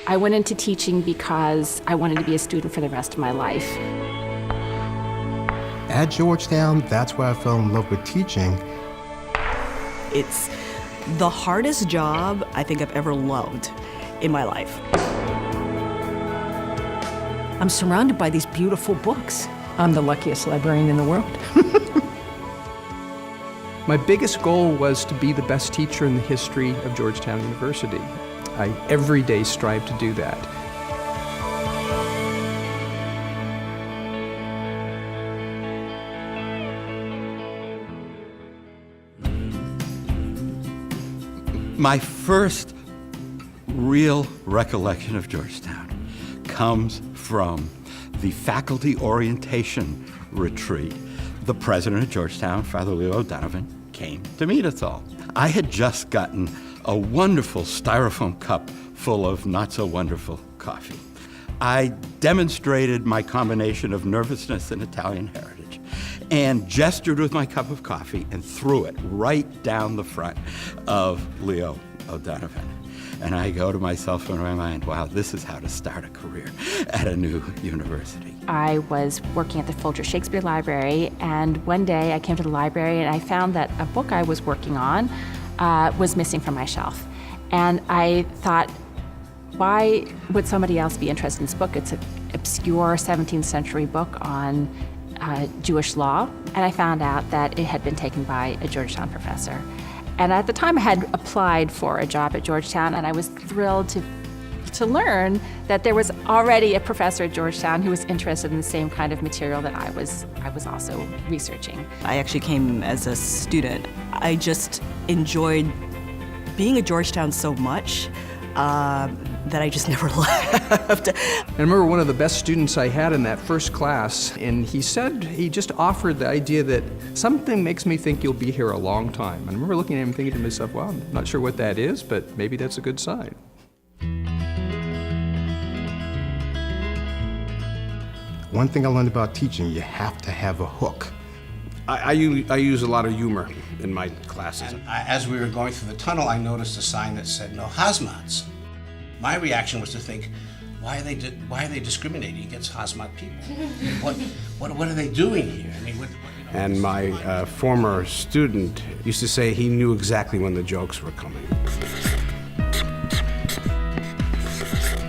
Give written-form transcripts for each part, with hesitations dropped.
I went into teaching because I wanted to be a student for the rest of my life. At Georgetown, that's where I fell in love with teaching. It's the hardest job I think I've ever loved in my life. I'm surrounded by these beautiful books. I'm the luckiest librarian in the world. My biggest goal was to be the best teacher in the history of Georgetown University. I every day strive to do that. My first real recollection of Georgetown comes from the faculty orientation retreat. The president of Georgetown, Father Leo O'Donovan, came to meet us all. I had just gotten a wonderful styrofoam cup full of not-so-wonderful coffee. I demonstrated my combination of nervousness and Italian heritage and gestured with my cup of coffee and threw it right down the front of Leo O'Donovan. And I go to myself in my mind, wow, this is how to start a career at a new university. I was working at the Folger Shakespeare Library, and one day I came to the library and I found that a book I was working on was missing from my shelf. And I thought, why would somebody else be interested in this book? It's an obscure 17th century book on Jewish law, and I found out that it had been taken by a Georgetown professor. And at the time I had applied for a job at Georgetown, and I was thrilled to learn that there was already a professor at Georgetown who was interested in the same kind of material that I was also researching. I actually came as a student. I just enjoyed being at Georgetown so much that I just never left. I remember one of the best students I had in that first class, and he just offered the idea that something makes me think you'll be here a long time. And I remember looking at him thinking to myself, well, I'm not sure what that is, but maybe that's a good sign. One thing I learned about teaching, you have to have a hook. I use a lot of humor in my classes. And as we were going through the tunnel, I noticed a sign that said no hazmats. My reaction was to think, why are they discriminating against hazmat people? What are they doing here? I mean, And my former student used to say he knew exactly when the jokes were coming.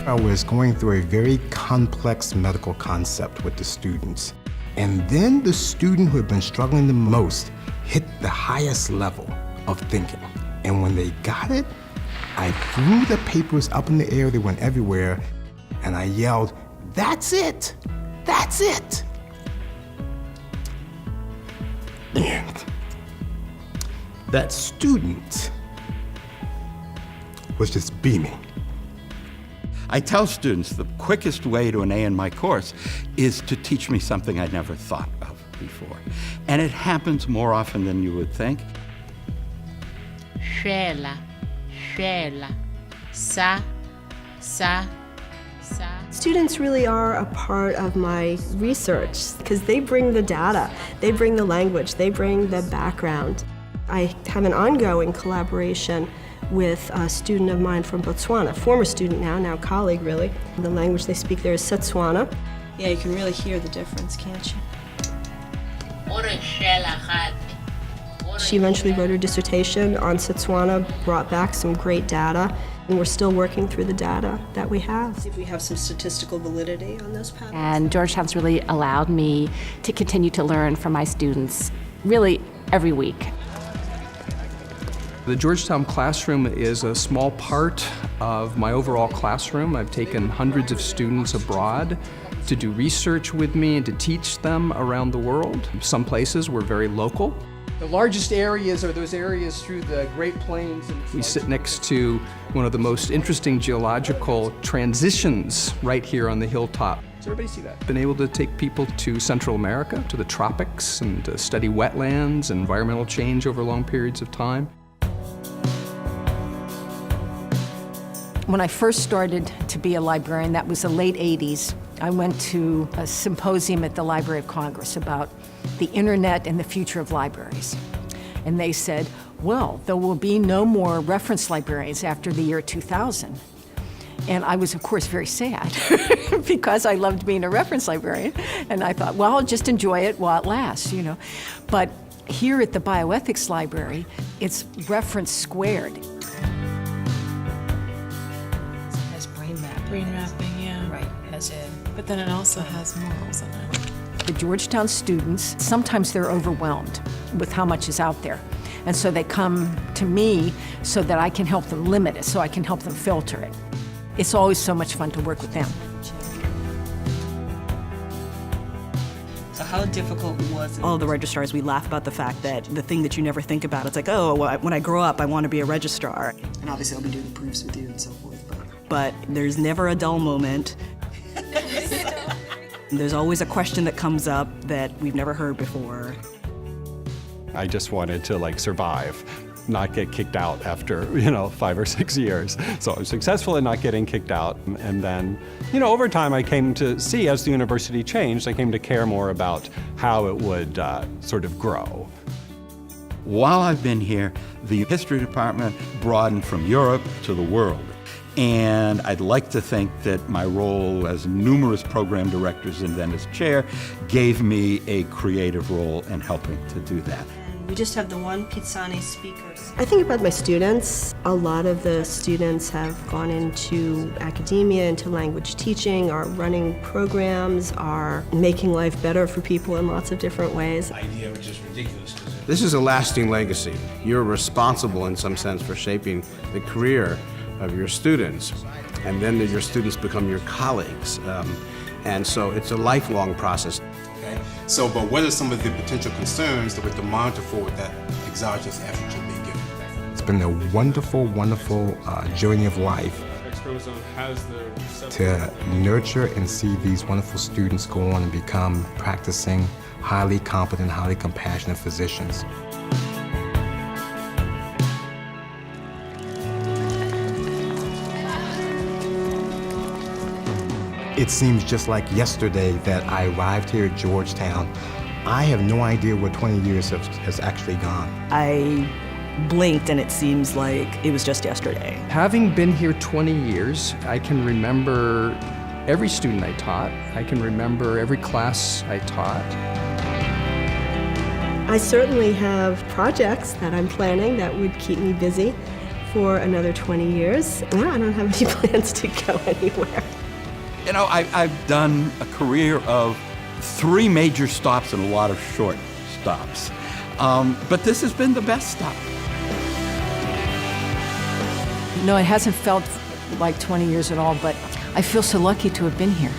I was going through a very complex medical concept with the students. And then the student who had been struggling the most hit the highest level of thinking. And when they got it, I threw the papers up in the air, they went everywhere, and I yelled, "That's it! That's it!" And that student was just beaming. I tell students the quickest way to an A in my course is to teach me something I'd never thought of before. And it happens more often than you would think. Shela, shela, sa. Students really are a part of my research because they bring the data, they bring the language, they bring the background. I have an ongoing collaboration with a student of mine from Botswana, former student now colleague really. The language they speak there is Setswana. Yeah, you can really hear the difference, can't you? She eventually wrote her dissertation on Setswana, brought back some great data, and we're still working through the data that we have. See if we have some statistical validity on those patterns. And Georgetown's really allowed me to continue to learn from my students, really every week. The Georgetown classroom is a small part of my overall classroom. I've taken hundreds of students abroad to do research with me and to teach them around the world. Some places were very local. The largest areas are those areas through the Great Plains. We sit next to one of the most interesting geological transitions right here on the hilltop. Does everybody see that? Been able to take people to Central America, to the tropics, and to study wetlands and environmental change over long periods of time. When I first started to be a librarian, that was the late 80s, I went to a symposium at the Library of Congress about the internet and the future of libraries. And they said, well, there will be no more reference librarians after the year 2000. And I was, of course, very sad because I loved being a reference librarian. And I thought, well, I'll just enjoy it while it lasts, you know. But here at the Bioethics Library, it's reference squared. It has brain mapping. Brain mapping, yeah. Right, as in. But then it also has morals in it. The Georgetown students, sometimes they're overwhelmed with how much is out there. And so they come to me so that I can help them limit it, so I can help them filter it. It's always so much fun to work with them. So how difficult was it? All of the registrars, we laugh about the fact that the thing that you never think about, it's like, oh, well, when I grow up, I want to be a registrar. And obviously I'll be doing proofs with you and so forth, But there's never a dull moment. There's always a question that comes up that we've never heard before. I just wanted to survive, not get kicked out after 5 or 6 years. So I was successful in not getting kicked out, and then over time I came to see, as the university changed, I came to care more about how it would sort of grow. While I've been here, the history department broadened from Europe to the world. And I'd like to think that my role as numerous program directors and then as chair gave me a creative role in helping to do that. We just have the one Pizzani speaker. I think about my students. A lot of the students have gone into academia, into language teaching, are running programs, are making life better for people in lots of different ways. Idea which is ridiculous. This is a lasting legacy. You're responsible in some sense for shaping the career of your students, and then your students become your colleagues. And so it's a lifelong process. Okay? So, but what are some of the potential concerns that we have to monitor for with that exogenous estrogen being given? It's been a wonderful, wonderful journey of life to nurture and see these wonderful students go on and become practicing, highly competent, highly compassionate physicians. It seems just like yesterday that I arrived here at Georgetown. I have no idea where 20 years has actually gone. I blinked and it seems like it was just yesterday. Having been here 20 years, I can remember every student I taught. I can remember every class I taught. I certainly have projects that I'm planning that would keep me busy for another 20 years. Yeah, I don't have any plans to go anywhere. I've done a career of 3 major stops and a lot of short stops. But this has been the best stop. No, it hasn't felt like 20 years at all, but I feel so lucky to have been here.